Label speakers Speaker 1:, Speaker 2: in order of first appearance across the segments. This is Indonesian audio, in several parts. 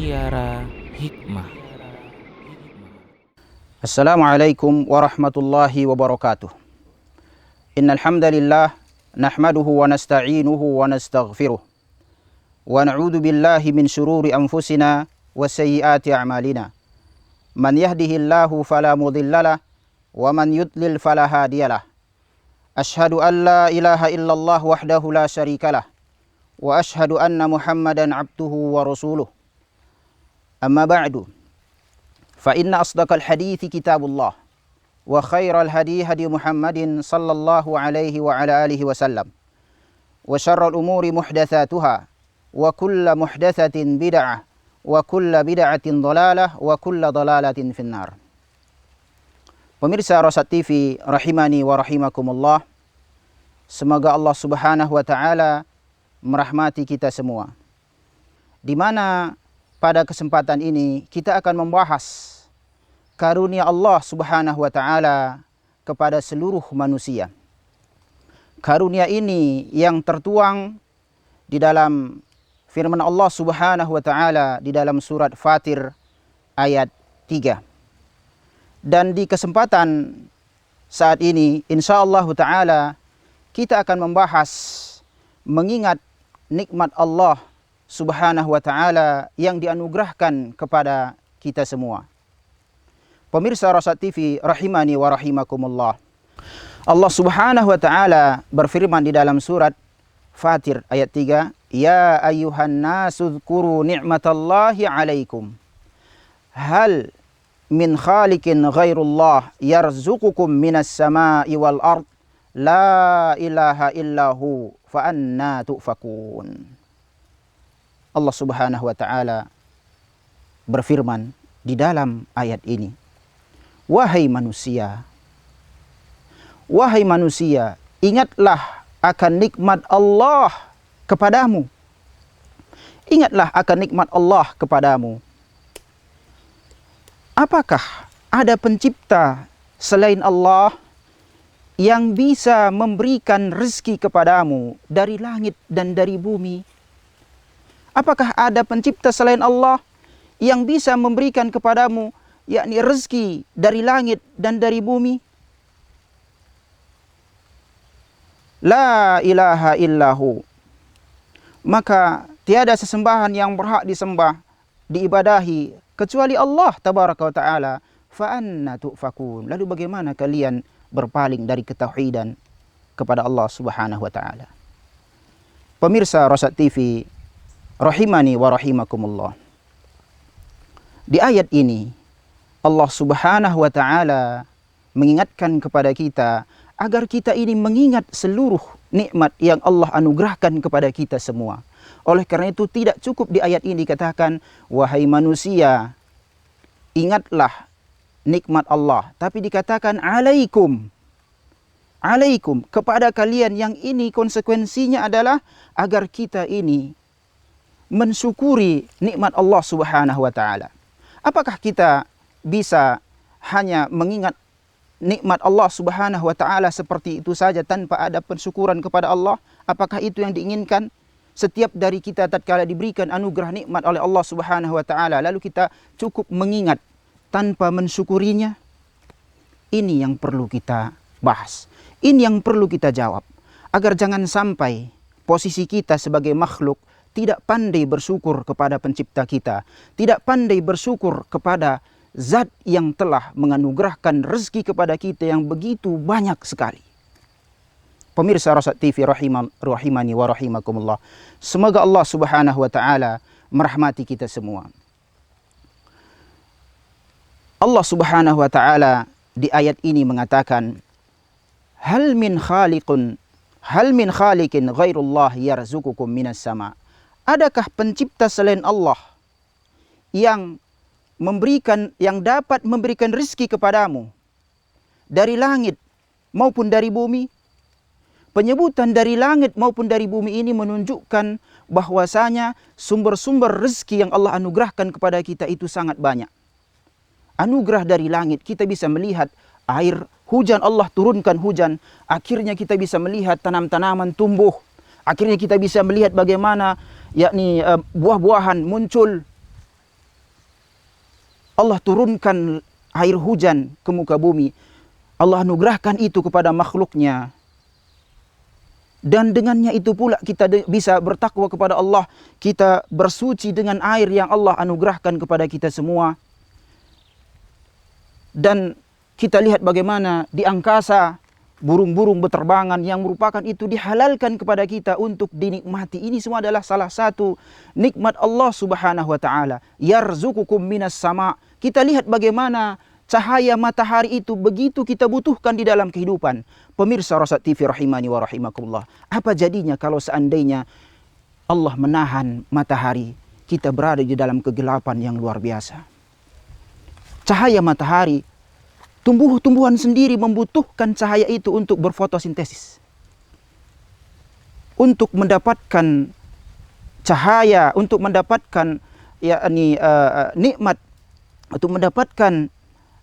Speaker 1: Mutiara Hikmah.
Speaker 2: Assalamualaikum warahmatullahi wabarakatuh. Innal hamdalillah nahmaduhu wa nasta'inuhu wa nastaghfiruh. Wa na'udzu billahi min shururi anfusina wa sayyiati a'malina. Man yahdihillahu fala mudhillalah wa man yudlil fala hadiyalah. Ashhadu an la ilaha illallah wahdahu la syarikalah wa ashhadu anna Muhammadan abduhu wa rasuluh. Amma ba'du. فإن أصدق الحديث كتاب الله وخير الهدي هدي محمد صلى الله عليه وعلى آله وسلم وشر الأمور محدثاتها وكل محدثة بدعة وكل بدعة ضلالة وكل ضلالة في النار. Pemirsa Rosat TV rahimani wa rahimakumullah, semoga Allah Subhanahu wa taala merahmati kita semua. Di mana pada kesempatan ini kita akan membahas karunia Allah Subhanahu wa taala kepada seluruh manusia. Karunia ini yang tertuang di dalam firman Allah Subhanahu wa taala di dalam surat Fatir ayat 3. Dan di kesempatan saat ini insyaallah taala kita akan membahas mengingat nikmat Allah Subhanahu wa taala yang dianugerahkan kepada kita semua. Pemirsa Rosat TV rahimani wa rahimakumullah. Allah Subhanahu wa taala berfirman di dalam surat Fatir ayat 3, "Ya ayyuhan nasu dzkuru ni'matallahi 'alaikum. Hal min khaliqin ghairullah yarzuqukum minas sama'i wal ard la ilaha illahu fa anna tu'fakun." Allah Subhanahu wa taala berfirman di dalam ayat ini, wahai manusia, ingatlah akan nikmat Allah kepadamu. Ingatlah akan nikmat Allah kepadamu. Apakah ada pencipta selain Allah yang bisa memberikan rezeki kepadamu dari langit dan dari bumi? Apakah ada pencipta selain Allah yang bisa memberikan kepadamu yakni rezeki dari langit dan dari bumi? La ilaha illahu. Maka tiada sesembahan yang berhak disembah, diibadahi kecuali Allah tabaraka wa taala. Fa anna tu'fakun. Lalu bagaimana kalian berpaling dari ketauhidan kepada Allah Subhanahu wa taala? Pemirsa Rosat TV rahimani wa rahimakumullah. Di ayat ini Allah Subhanahu wa taala mengingatkan kepada kita agar kita ini mengingat seluruh nikmat yang Allah anugerahkan kepada kita semua. Oleh karena itu tidak cukup di ayat ini dikatakan wahai manusia ingatlah nikmat Allah, tapi dikatakan alaikum. Alaikum, kepada kalian, yang ini konsekuensinya adalah agar kita ini mensyukuri nikmat Allah Subhanahu wa taala. Apakah kita bisa hanya mengingat nikmat Allah Subhanahu wa taala seperti itu saja tanpa ada pensyukuran kepada Allah? Apakah itu yang diinginkan? Setiap dari kita tatkala diberikan anugerah nikmat oleh Allah Subhanahu wa taala lalu kita cukup mengingat tanpa mensyukurinya? Ini yang perlu kita bahas. Ini yang perlu kita jawab agar jangan sampai posisi kita sebagai makhluk tidak pandai bersyukur kepada pencipta kita, tidak pandai bersyukur kepada zat yang telah menganugerahkan rezeki kepada kita yang begitu banyak sekali. Pemirsa Rosat TV rahimani wa rahimakumullah. Semoga Allah Subhanahu wa taala merahmati kita semua. Allah Subhanahu wa taala di ayat ini mengatakan, hal min khaliqin ghairullah yarzuqukum minas sama. Adakah pencipta selain Allah yang dapat memberikan rezeki kepadamu dari langit maupun dari bumi? Penyebutan dari langit maupun dari bumi ini menunjukkan bahwasanya sumber-sumber rezeki yang Allah anugerahkan kepada kita itu sangat banyak. Anugerah dari langit, kita bisa melihat air hujan, Allah turunkan hujan, akhirnya kita bisa melihat tanam-tanaman tumbuh. Akhirnya kita bisa melihat bagaimana yakni buah-buahan muncul. Allah turunkan air hujan ke muka bumi. Allah anugerahkan itu kepada makhluknya. Dan dengannya itu pula kita bisa bertakwa kepada Allah. Kita bersuci dengan air yang Allah anugerahkan kepada kita semua. Dan kita lihat bagaimana di angkasa burung-burung berterbangan yang merupakan itu dihalalkan kepada kita untuk dinikmati. Ini semua adalah salah satu nikmat Allah Subhanahu wa taala. Yarzuqukum minas sama. Kita lihat bagaimana cahaya matahari itu begitu kita butuhkan di dalam kehidupan. Pemirsa Rosyad TV rahimani wa rahimakumullah. Apa jadinya kalau seandainya Allah menahan matahari, kita berada di dalam kegelapan yang luar biasa. Cahaya matahari, tumbuh-tumbuhan sendiri membutuhkan cahaya itu untuk berfotosintesis. Untuk mendapatkan cahaya, untuk mendapatkan nikmat, untuk mendapatkan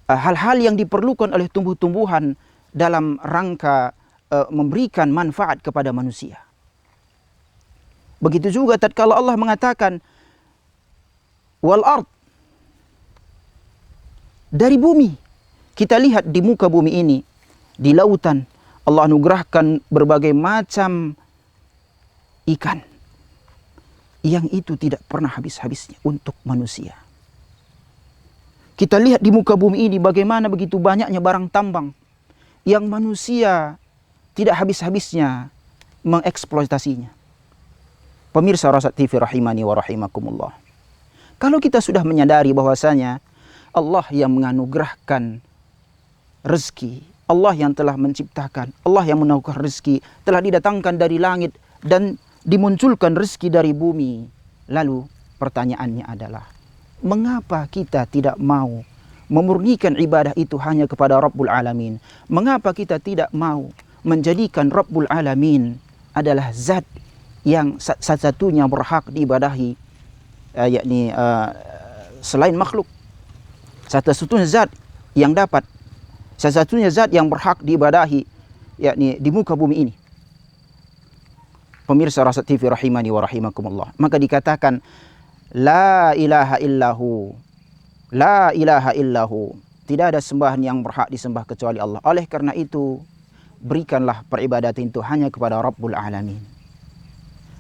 Speaker 2: hal-hal yang diperlukan oleh tumbuh-tumbuhan dalam rangka memberikan manfaat kepada manusia. Begitu juga tatkala Allah mengatakan wal ard, dari bumi. Kita lihat di muka bumi ini, di lautan, Allah anugerahkan berbagai macam ikan yang itu tidak pernah habis-habisnya untuk manusia. Kita lihat di muka bumi ini bagaimana begitu banyaknya barang tambang yang manusia tidak habis-habisnya mengeksploitasinya. Pemirsa Rosyad TV rahimani wa rahimakumullah. Kalau kita sudah menyadari bahwasanya Allah yang menganugerahkan rezeki, Allah yang telah menciptakan, Allah yang menaukar rezeki, telah didatangkan dari langit dan dimunculkan rezeki dari bumi. Lalu pertanyaannya adalah, mengapa kita tidak mau memurnikan ibadah itu hanya kepada Rabbul Alamin? Mengapa kita tidak mau menjadikan Rabbul Alamin adalah zat yang satu-satunya berhak diibadahi, yakni selain makhluk? Satu-satunya zat yang dapat, satu-satunya zat yang berhak diibadahi, yakni di muka bumi ini. Pemirsa Rosyad TV rahimani wa rahimakumullah. Maka dikatakan la ilaha illahu, la ilaha illahu, tidak ada sembahan yang berhak disembah kecuali Allah. Oleh karena itu, berikanlah peribadatan itu hanya kepada Rabbul Alamin.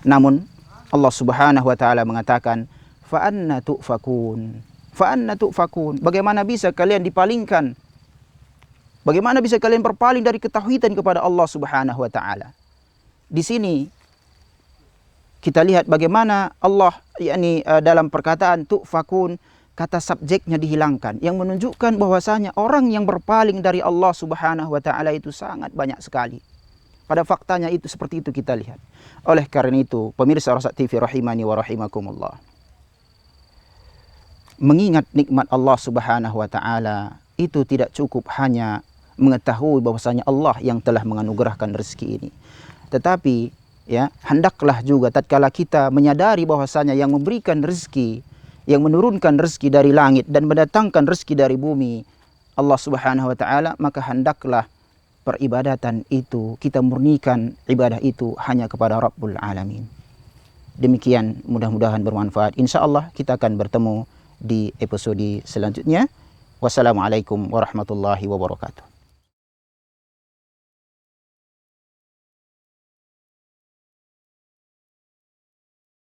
Speaker 2: Namun Allah Subhanahu wa taala mengatakan, fa anna tu'fakun. Fa anna tu'fakun. Bagaimana bisa kalian dipalingkan? Bagaimana bisa kalian berpaling dari ketauhidan kepada Allah Subhanahu wa taala? Di sini kita lihat bagaimana Allah dalam perkataan tu'fakun, kata subjeknya dihilangkan, yang menunjukkan bahwasanya orang yang berpaling dari Allah Subhanahu wa taala itu sangat banyak sekali. Pada faktanya itu seperti itu kita lihat. Oleh karena itu, pemirsa Rosyad TV rahimani wa rahimakumullah, mengingat nikmat Allah Subhanahu wa taala itu tidak cukup hanya mengetahui bahwasanya Allah yang telah menganugerahkan rezeki ini. Tetapi hendaklah juga tatkala kita menyadari bahwasanya yang memberikan rezeki, yang menurunkan rezeki dari langit dan mendatangkan rezeki dari bumi, Allah Subhanahu wa taala, maka hendaklah peribadatan itu kita murnikan ibadah itu hanya kepada Rabbul Alamin. Demikian, mudah-mudahan bermanfaat. Insyaallah kita akan bertemu di episode selanjutnya. Wassalamualaikum warahmatullahi wabarakatuh.